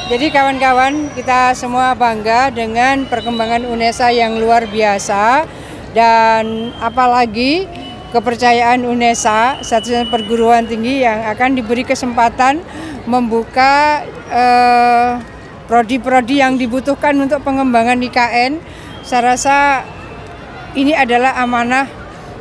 Jadi kawan-kawan, kita semua bangga dengan perkembangan UNESA yang luar biasa, dan apalagi kepercayaan UNESA, satu-satunya perguruan tinggi yang akan diberi kesempatan membuka prodi-prodi yang dibutuhkan untuk pengembangan IKN. Saya rasa ini adalah amanah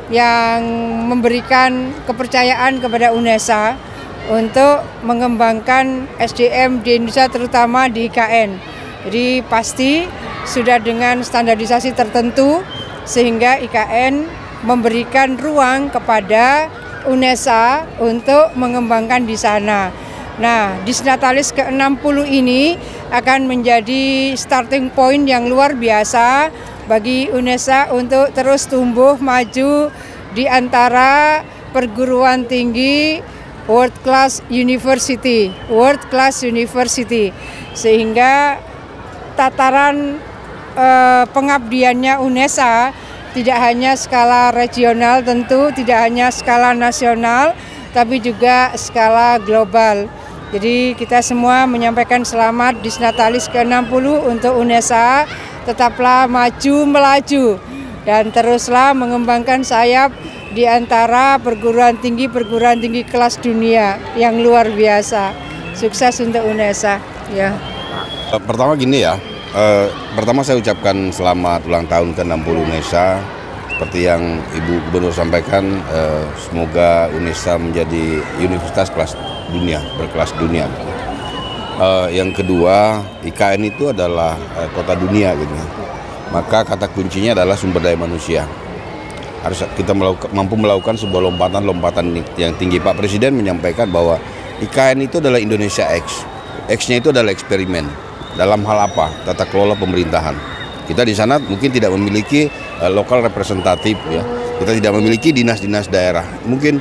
yang memberikan kepercayaan kepada UNESA untuk mengembangkan SDM di Indonesia, terutama di IKN. Jadi pasti sudah dengan standarisasi tertentu sehingga IKN memberikan ruang kepada UNESA untuk mengembangkan di sana. Nah, Disnatalis ke-60 ini akan menjadi starting point yang luar biasa bagi UNESA untuk terus tumbuh maju di antara perguruan tinggi world class university, sehingga tataran pengabdiannya UNESA tidak hanya skala regional, tentu tidak hanya skala nasional, tapi juga skala global. Jadi kita semua menyampaikan selamat Disnatalis ke-60 untuk UNESA, tetaplah maju melaju dan teruslah mengembangkan sayap di antara perguruan tinggi kelas dunia yang luar biasa. Sukses untuk UNESA. Ya. Pertama gini ya, pertama saya ucapkan selamat ulang tahun ke-60 UNESA. Seperti yang Ibu Gubernur sampaikan, semoga UNESA menjadi universitas kelas dunia, berkelas dunia. Yang kedua, IKN itu adalah kota dunia gitu. Maka kata kuncinya adalah sumber daya manusia. Harus kita mampu melakukan sebuah lompatan yang tinggi. Pak Presiden menyampaikan bahwa IKN itu adalah Indonesia X. X-nya itu adalah eksperimen. Dalam hal apa? Tata kelola pemerintahan. Kita di sana mungkin tidak memiliki lokal representatif, ya. Kita tidak memiliki dinas-dinas daerah. Bukan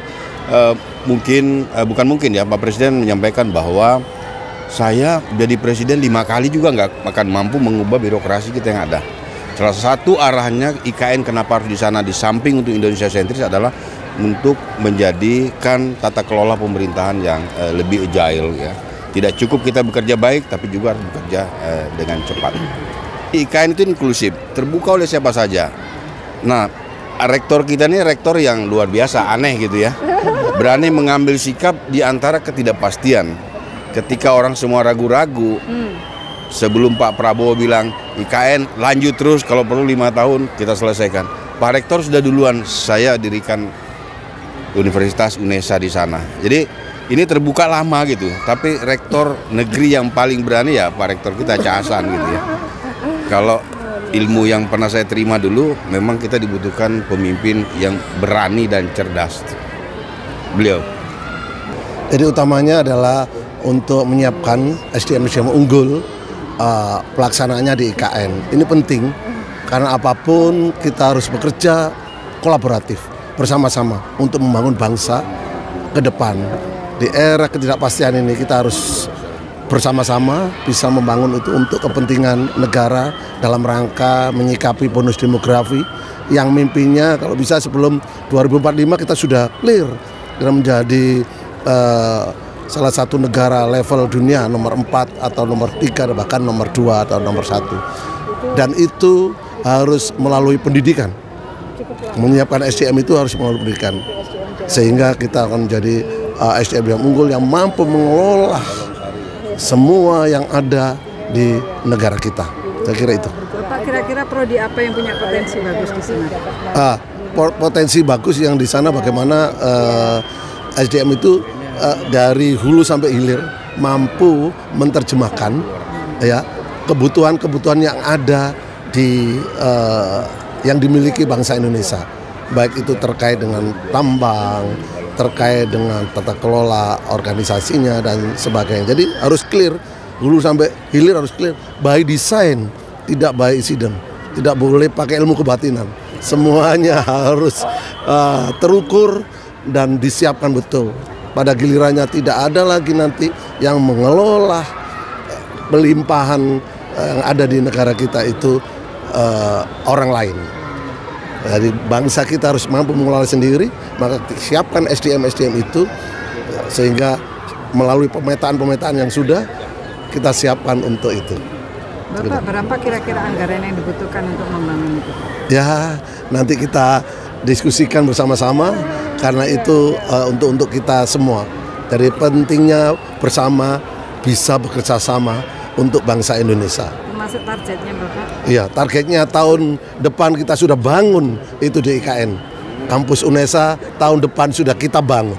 mungkin ya, Pak Presiden menyampaikan bahwa saya jadi presiden 5 kali juga nggak akan mampu mengubah birokrasi kita yang ada. Salah satu arahnya IKN kenapa harus di sana di samping untuk Indonesia sentris adalah untuk menjadikan tata kelola pemerintahan yang lebih agile, ya. Tidak cukup kita bekerja baik, tapi juga harus bekerja dengan cepat. IKN itu inklusif, terbuka oleh siapa saja. Nah, rektor kita ini rektor yang luar biasa, aneh gitu ya. Berani mengambil sikap di antara ketidakpastian. Ketika orang semua ragu-ragu, sebelum Pak Prabowo bilang IKN lanjut terus, kalau perlu 5 tahun kita selesaikan. Pak Rektor sudah duluan, saya dirikan Universitas UNESA di sana. Jadi ini terbuka lama gitu, tapi rektor negeri yang paling berani ya Pak Rektor kita, Cak Hasan gitu ya. Kalau ilmu yang pernah saya terima dulu, memang kita dibutuhkan pemimpin yang berani dan cerdas. Beliau. Jadi utamanya adalah untuk menyiapkan SDM unggul, pelaksanaannya di IKN. Ini penting karena apapun kita harus bekerja kolaboratif bersama-sama untuk membangun bangsa ke depan. Di era ketidakpastian ini kita harus bersama-sama bisa membangun itu untuk kepentingan negara dalam rangka menyikapi bonus demografi yang mimpinya kalau bisa sebelum 2045 kita sudah clear dan menjadi salah satu negara level dunia nomor 4 atau nomor 3 bahkan nomor 2 atau nomor 1. Dan itu harus melalui pendidikan. Menyiapkan SDM itu harus melalui pendidikan. Sehingga kita akan menjadi SDM yang unggul yang mampu mengelola semua yang ada di negara kita. Saya kira itu. Pak, kira-kira prodi apa yang punya potensi bagus di sana? Potensi bagus yang di sana bagaimana SDM itu dari hulu sampai hilir mampu menerjemahkan ya kebutuhan-kebutuhan yang ada di yang dimiliki bangsa Indonesia, baik itu terkait dengan tambang, terkait dengan tata kelola organisasinya dan sebagainya. Jadi harus clear, hulu sampai hilir harus clear, by design, tidak by incident, tidak boleh pakai ilmu kebatinan. Semuanya harus terukur dan disiapkan betul. Pada gilirannya tidak ada lagi nanti yang mengelola pelimpahan yang ada di negara kita itu orang lain. Jadi bangsa kita harus mampu mengelola sendiri, maka siapkan SDM itu sehingga melalui pemetaan-pemetaan yang sudah kita siapkan untuk itu. Bapak, berapa kira-kira anggaran yang dibutuhkan untuk membangun itu? Ya, nanti kita diskusikan bersama-sama karena itu untuk kita semua. Jadi pentingnya bersama bisa bekerja sama untuk bangsa Indonesia. Termasuk targetnya Bapak? Iya, targetnya tahun depan kita sudah bangun itu di IKN. Kampus UNESA tahun depan sudah kita bangun.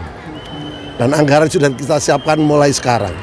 Dan anggaran sudah kita siapkan mulai sekarang.